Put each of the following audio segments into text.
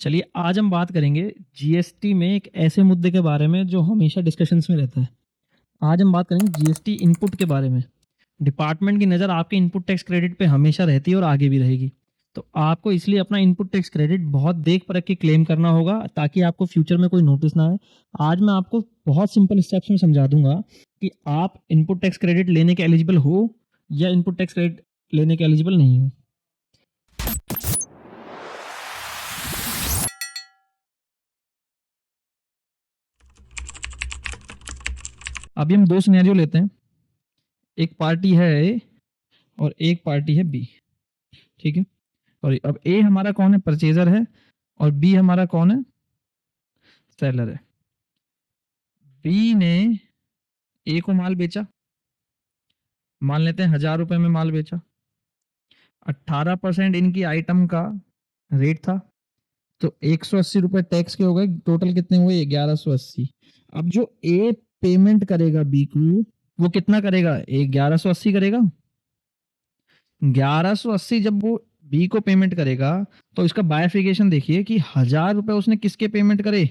चलिए आज हम बात करेंगे जीएसटी में एक ऐसे मुद्दे के बारे में जो हमेशा डिस्कशंस में रहता है। आज हम बात करेंगे जीएसटी इनपुट के बारे में। डिपार्टमेंट की नज़र आपके इनपुट टैक्स क्रेडिट पे हमेशा रहती है और आगे भी रहेगी। तो आपको इसलिए अपना इनपुट टैक्स क्रेडिट बहुत देख परख के क्लेम करना होगा ताकि आपको फ्यूचर में कोई नोटिस ना आए। आज मैं आपको बहुत सिंपल स्टेप्स में समझा दूंगा कि आप इनपुट टैक्स क्रेडिट लेने के एलिजिबल हो या इनपुट टैक्स क्रेडिट लेने के एलिजिबल नहीं हो। अभी हम दो सिनेरियो लेते हैं। एक पार्टी है ए और एक पार्टी है बी। ठीक है। और अब ए हमारा कौन है, परचेजर है, और बी हमारा कौन है, सेलर है। बी ने ए को माल बेचा, मान लेते हैं 1000 रुपए में माल बेचा। 18% इनकी आइटम का रेट था, तो 180 रुपए टैक्स के हो गए। टोटल कितने हुए, 1180। अब जो ए पेमेंट करेगा बी को, वो कितना करेगा, 1180 करेगा। 1180 जब वो बी को पेमेंट करेगा तो इसका बायफिकेशन देखिए कि 1000 रुपए उसने किसके पेमेंट करे,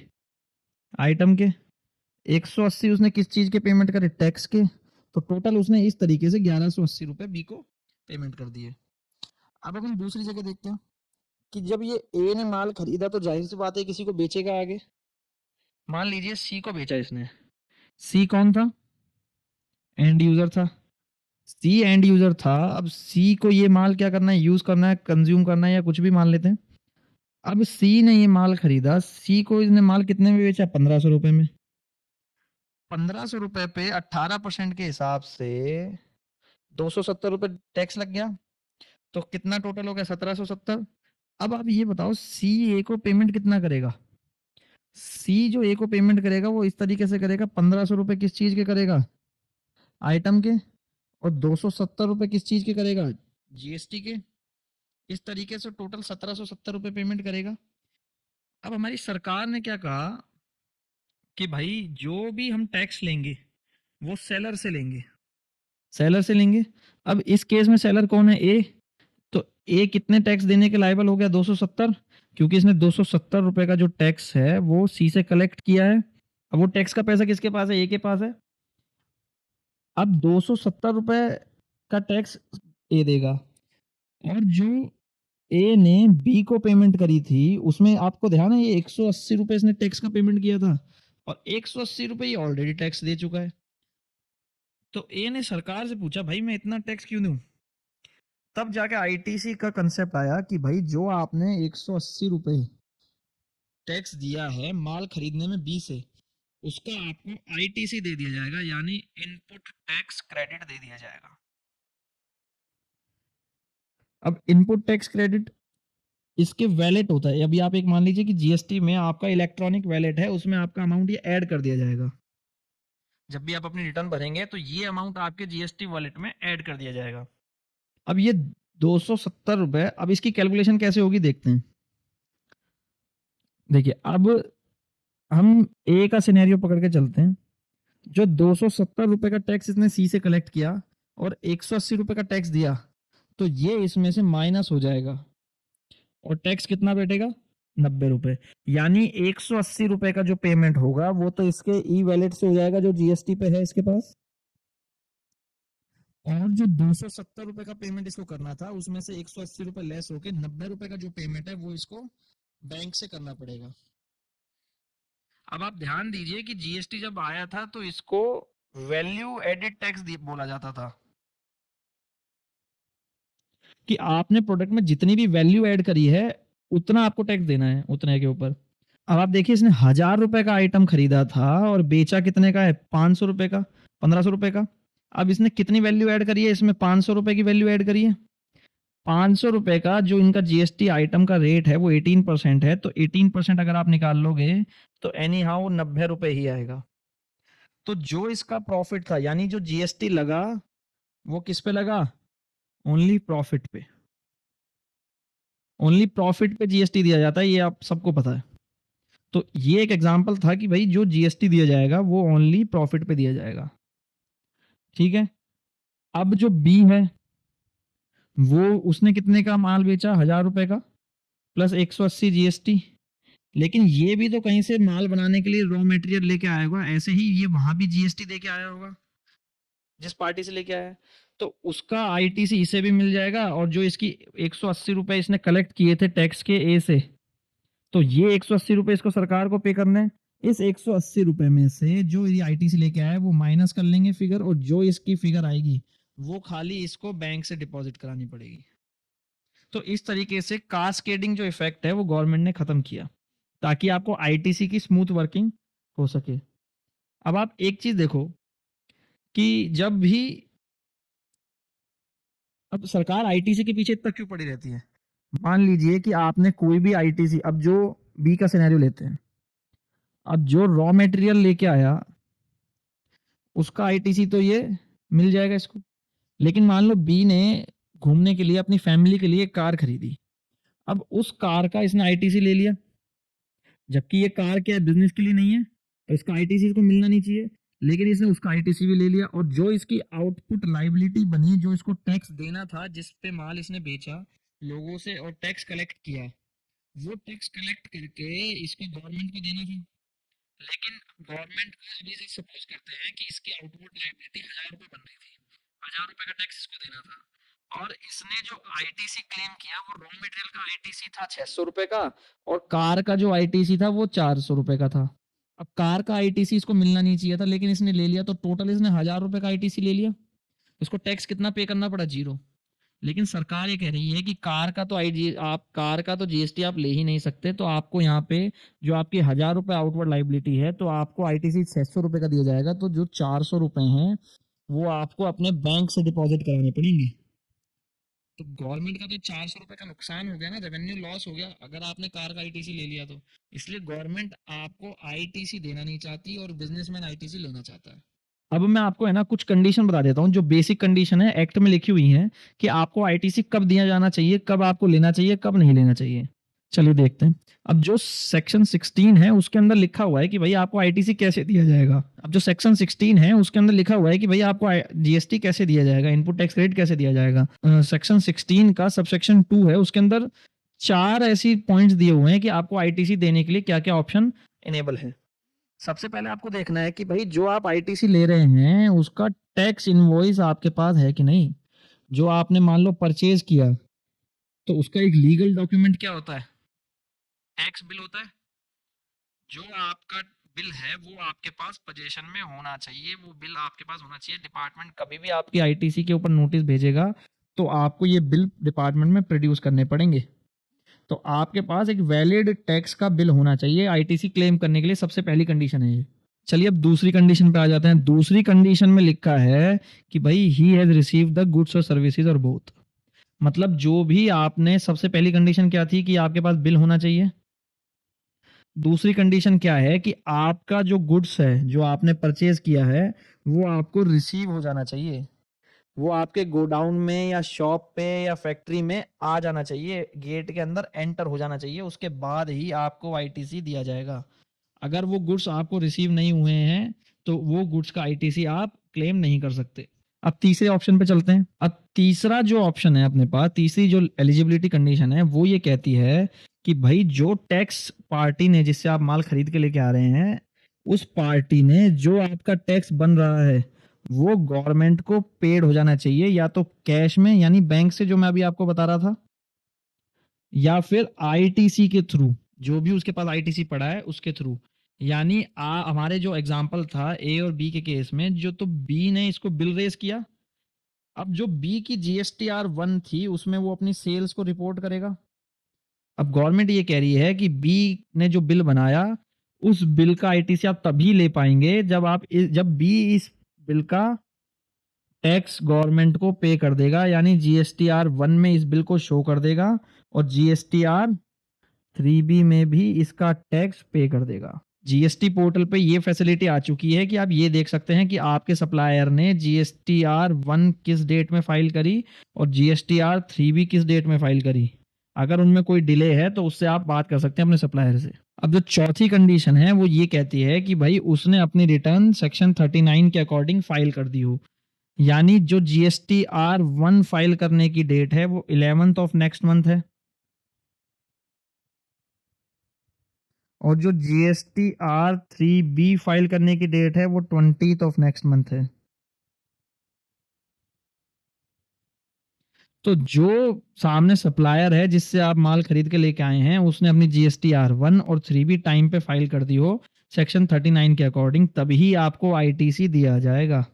आइटम के। 180 उसने किस चीज के पेमेंट करे, टैक्स के। तो टोटल उसने इस तरीके से 1180 रुपए बी को पेमेंट कर दिए। अब हम दूसरी जगह देखते हैं कि जब ये ए ने माल खरीदा तो जाहिर सी बात है किसी को बेचेगा आगे। मान लीजिए सी को बेचा इसने। सी कौन था, एंड यूजर था। सी एंड यूजर था। अब सी को ये माल क्या करना है, यूज करना है, कंज्यूम करना है, या कुछ भी मान लेते हैं। अब सी ने ये माल खरीदा, सी को इसने माल कितने में बेचा, 1500 रुपए में। 1500 रुपए पे 18% के हिसाब से 270 रुपए टैक्स लग गया। तो कितना टोटल हो गया, 1770। अब आप ये बताओ सी ए को पेमेंट कितना करेगा। सी जो ए को पेमेंट करेगा वो इस तरीके से करेगा, 1500 रुपए किस चीज के करेगा, आइटम के, और 270 रुपए किस चीज के करेगा, जीएसटी के। इस तरीके से टोटल 1770 रुपए पेमेंट करेगा। अब हमारी सरकार ने क्या कहा कि भाई जो भी हम टैक्स लेंगे वो सेलर से लेंगे, सेलर से लेंगे। अब इस केस में सेलर कौन है, ए। तो ए कितने टैक्स देने के लायबल हो गया, 270, क्योंकि इसने 270 रुपए का जो टैक्स है वो सी से कलेक्ट किया है। अब वो टैक्स का पैसा किसके पास है, ए के पास है। अब 270 रुपए का टैक्स ए देगा, और जो ए ने बी को पेमेंट करी थी उसमें आपको ध्यान है ये 180 रुपए इसने टैक्स का पेमेंट किया था, और 180 रुपए ये ऑलरेडी टैक्स दे चुका है। तो ए ने सरकार से पूछा भाई मैं इतना टैक्स क्यों दूं। तब जाके आईटीसी का कंसेप्ट आया कि भाई जो आपने 180 रुपए टैक्स दिया है माल खरीदने में बी से, उसका आपको आईटीसी दे दिया जाएगा, यानी इनपुट टैक्स क्रेडिट दे दिया जाएगा। अब इनपुट टैक्स क्रेडिट इसके वैलेट होता है। अभी आप एक मान लीजिए कि जीएसटी में आपका इलेक्ट्रॉनिक वैलेट है, उसमें आपका अमाउंट ये ऐड कर दिया जाएगा। जब भी आप अपनी रिटर्न भरेंगे तो ये अमाउंट आपके जीएसटी वॉलेट में ऐड कर दिया जाएगा। अब ये 270 रुपए, अब इसकी कैलकुलेशन कैसे होगी देखते हैं। देखिए अब हम ए का सिनेरियो पकड़ के चलते हैं। जो 270 रुपए का टैक्स इसने सी से कलेक्ट किया और 180 रुपए का टैक्स दिया, तो ये इसमें से माइनस हो जाएगा, और टैक्स कितना बैठेगा, 90 रुपए। यानी 180 रुपए का जो पेमेंट होगा वो तो इसके ई वैलेट से हो जाएगा जो जीएसटी पे है इसके पास, और जो 270 रुपए का पेमेंट इसको करना था उसमें से 180 रुपए लेस होके 90 रुपए का जो पेमेंट है वो इसको बैंक से करना पड़ेगा। अब आप ध्यान दीजिए कि जीएसटी जब आया था तो इसको वैल्यू एडिड टैक्स बोला जाता था, कि आपने प्रोडक्ट में जितनी भी वैल्यू ऐड करी है उतना आपको टैक्स देना है, उतने के ऊपर। अब आप देखिए इसने 1000 रुपए का आइटम खरीदा था और बेचा कितने का है, 500 रुपए का, 1500 रुपए का। अब इसने कितनी वैल्यू ऐड करी है, इसमें 500 रुपए की वैल्यू ऐड करी है। 500 रुपए का जो इनका जीएसटी आइटम का रेट है वो 18% है, तो 18% अगर आप निकाल लोगे तो एनी हाउ 90 रुपए ही आएगा। तो जो इसका प्रॉफिट था, यानी जो जीएसटी लगा वो किस पे लगा, ओनली प्रॉफिट पे। ओनली प्रॉफिट पे जीएसटी दिया जाता है, ये आप सबको पता है। तो ये एक एग्जांपल था कि भाई जो जीएसटी दिया जाएगा वो ओनली प्रॉफिट पे दिया जाएगा। ठीक है। अब जो बी है वो उसने कितने का माल बेचा, 1000 रुपए का, प्लस 180 जीएसटी। लेकिन ये भी तो कहीं से माल बनाने के लिए रॉ मटेरियल लेके आया होगा, ऐसे ही ये वहां भी जीएसटी दे के आया होगा जिस पार्टी से लेके आया है। तो उसका आईटीसी इसे भी मिल जाएगा, और जो इसकी 180 रुपए इसने कलेक्ट किए थे टैक्स के ए से, तो ये 180 रुपए इसको सरकार को पे करने हैं। इस 180 रुपए में से जो ये आईटीसी लेके आया है वो माइनस कर लेंगे फिगर, और जो इसकी फिगर आएगी वो खाली इसको बैंक से डिपॉजिट करानी पड़ेगी। तो इस तरीके से कास्केडिंग जो इफेक्ट है वो गवर्नमेंट ने खत्म किया, ताकि आपको आईटीसी की स्मूथ वर्किंग हो सके। अब आप एक चीज देखो कि जब भी, अब सरकार आईटीसी के पीछे इतना क्यों पड़ी रहती है? मान लीजिए कि आपने कोई भी आईटीसी, अब जो बी का सिनेरियो लेते हैं, अब जो रॉ मटेरियल लेके आया उसका आईटीसी तो ये मिल जाएगा इसको। लेकिन मान लो बी ने घूमने के लिए अपनी फैमिली के लिए एक कार खरीदी, अब उस कार का इसने आईटीसी ले लिया, जबकि ये कार क्या है, बिजनेस के लिए नहीं है, तो इसका आईटीसी इसको मिलना नहीं चाहिए, लेकिन इसने उसका आईटीसी भी ले लिया। और जो इसकी आउटपुट लाइबिलिटी बनी, जो इसको टैक्स देना था जिस पे माल इसने बेचा लोगों से और टैक्स कलेक्ट किया, वो टैक्स कलेक्ट करके इसको गवर्नमेंट को देना था। लेकिन गवर्नमेंट को अभी से सपोज करते हैं कि इसकी आउटपुट लाइबिलिटी 1000 रुपये बन रही थी, 1000 रुपये का टैक्स इसको देना था, और इसने जो आईटीसी क्लेम किया वो रॉ मटेरियल का आईटीसी था 600 रुपए का, और कार का जो आईटीसी था वो 400 रुपए का था। अब कार का आईटीसी इसको मिलना नहीं चाहिए था, लेकिन इसने ले लिया, तो टोटल इसने 1000 रुपए का आईटीसी ले लिया। इसको टैक्स कितना पे करना पड़ा? 0। लेकिन सरकार ये कह रही है कि कार का तो आई आप कार का तो जीएसटी आप ले ही नहीं सकते, तो आपको यहाँ पे जो आपकी 1000 रुपए आउटवर्ड लाइबिलिटी है, तो आपको आईटीसी 600 रुपए का दिया जाएगा, तो जो 400 रुपए हैं वो आपको अपने बैंक से डिपॉजिट कराने पड़ेंगे। तो गवर्नमेंट का तो 400 रुपए का नुकसान हो गया ना, रेवेन्यू लॉस हो गया अगर आपने कार का आईटीसी ले लिया तो। इसलिए गवर्नमेंट आपको आईटीसी देना नहीं चाहती और बिजनेसमैन आईटीसी लेना चाहता है। अब मैं आपको है ना कुछ कंडीशन बता देता हूँ, जो बेसिक कंडीशन है एक्ट में लिखी हुई है कि आपको आईटीसी कब दिया जाना चाहिए, कब आपको लेना चाहिए, कब नहीं लेना चाहिए। चलिए देखते हैं। अब जो सेक्शन 16 है उसके अंदर लिखा हुआ है कि भाई आपको आईटीसी कैसे दिया जाएगा। अब जो सेक्शन 16 है उसके अंदर लिखा हुआ है कि भाई आपको जीएसटी कैसे दिया जाएगा, इनपुट टैक्स क्रेडिट कैसे दिया जाएगा। सेक्शन 16 का सबसेक्शन 2 है, उसके अंदर 4 ऐसी पॉइंट्स दिए हुए हैं कि आपको आईटीसी देने के लिए क्या क्या ऑप्शन इनेबल है। सबसे पहले आपको देखना है कि भाई जो आप आईटीसी ले रहे हैं उसका टैक्स इनवॉइस आपके पास है कि नहीं। जो आपने मान लो परचेज किया, तो उसका एक लीगल डॉक्यूमेंट क्या होता है? टैक्स बिल होता है। जो आपका बिल है वो आपके पास पोजीशन में होना चाहिए, वो बिल आपके पास होना चाहिए। डिपार्टमेंट कभी भी आपकी आईटीसी के ऊपर नोटिस भेजेगा तो आपको ये बिल डिपार्टमेंट में प्रोड्यूस करने पड़ेंगे। तो आपके पास एक वैलिड टैक्स का बिल होना चाहिए आईटीसी क्लेम करने के लिए, सबसे पहली कंडीशन है ये। चलिए अब दूसरी कंडीशन पे आ जाते हैं। दूसरी कंडीशन में लिखा है कि भाई he has receive the goods और सर्विसेज और बोथ। मतलब जो भी आपने, सबसे पहली कंडीशन क्या थी कि आपके पास बिल होना चाहिए। दूसरी कंडीशन क्या है कि आपका जो गुड्स है जो आपने परचेज किया है वो आपको रिसीव हो जाना चाहिए, वो आपके गोडाउन में या शॉप पे या फैक्ट्री में आ जाना चाहिए, गेट के अंदर एंटर हो जाना चाहिए, उसके बाद ही आपको आईटीसी दिया जाएगा। अगर वो गुड्स आपको रिसीव नहीं हुए हैं तो वो गुड्स का आईटीसी आप क्लेम नहीं कर सकते। अब तीसरे ऑप्शन पे चलते हैं। अब तीसरा जो ऑप्शन है अपने पास, तीसरी जो एलिजिबिलिटी कंडीशन है वो ये कहती है कि भाई जो टैक्स पार्टी ने, जिससे आप माल खरीद के लेके आ रहे हैं, उस पार्टी ने जो आपका टैक्स बन रहा है वो गवर्नमेंट को पेड हो जाना चाहिए, या तो कैश में यानी बैंक से जो मैं अभी आपको बता रहा था, या फिर आईटीसी के थ्रू, जो भी उसके पास आईटीसी पड़ा है उसके थ्रू। यानी हमारे जो एग्जांपल था ए और बी के केस में, जो तो बी ने इसको बिल रेज किया, अब जो बी की GSTR 1 थी उसमें वो अपनी सेल्स को रिपोर्ट करेगा। अब गवर्नमेंट ये कह रही है कि बी ने जो बिल बनाया उस बिल का आईटीसी आप तभी ले पाएंगे जब बी इस बिल का टैक्स गवर्नमेंट को पे कर देगा, यानी GSTR 1 में इस बिल को शो कर देगा और GSTR 3B में भी इसका टैक्स पे कर देगा। जीएसटी पोर्टल पे ये फैसिलिटी आ चुकी है कि आप ये देख सकते हैं कि आपके सप्लायर ने GSTR 1 किस डेट में फाइल करी और GSTR 3B किस डेट में फाइल करी। अगर उनमें कोई डिले है तो उससे आप बात कर सकते हैं अपने सप्लायर से। अब जो चौथी कंडीशन है वो ये कहती है कि भाई उसने अपनी रिटर्न सेक्शन 39 के अकॉर्डिंग फाइल कर दी हो, यानी जो GSTR 1 फाइल करने की डेट है वो 11th ऑफ नेक्स्ट मंथ है। और जो GSTR3B फाइल करने की डेट है वो 20th ऑफ नेक्स्ट मंथ है। तो जो सामने सप्लायर है जिससे आप माल खरीद के लेके आए हैं, उसने अपनी GSTR1 और 3B टाइम पे फाइल कर दी हो सेक्शन 39 के अकॉर्डिंग, तभी आपको आईटीसी दिया जाएगा।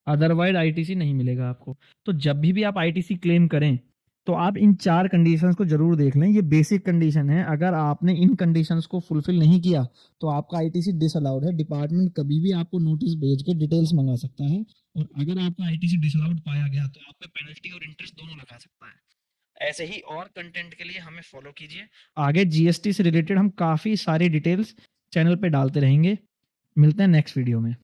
अदरवाइज आईटीसी नहीं मिलेगा आपको। तो जब भी आप आईटीसी क्लेम करें तो आप इन 4 कंडीशंस को जरूर देख लें। ये बेसिक कंडीशन है, अगर आपने इन कंडीशंस को फुलफिल नहीं किया तो आपका आईटीसी डिसअलाउड है। डिपार्टमेंट कभी भी आपको नोटिस भेज के डिटेल्स मंगा सकता है, और अगर आपका आईटीसी डिसअलाउड पाया गया तो आप पे पेनल्टी और इंटरेस्ट दोनों लगा सकता है। ऐसे ही और कंटेंट के लिए हमें फॉलो कीजिए। आगे जीएसटी से रिलेटेड हम काफ़ी सारी डिटेल्स चैनल पे डालते रहेंगे। मिलते हैं नेक्स्ट वीडियो में।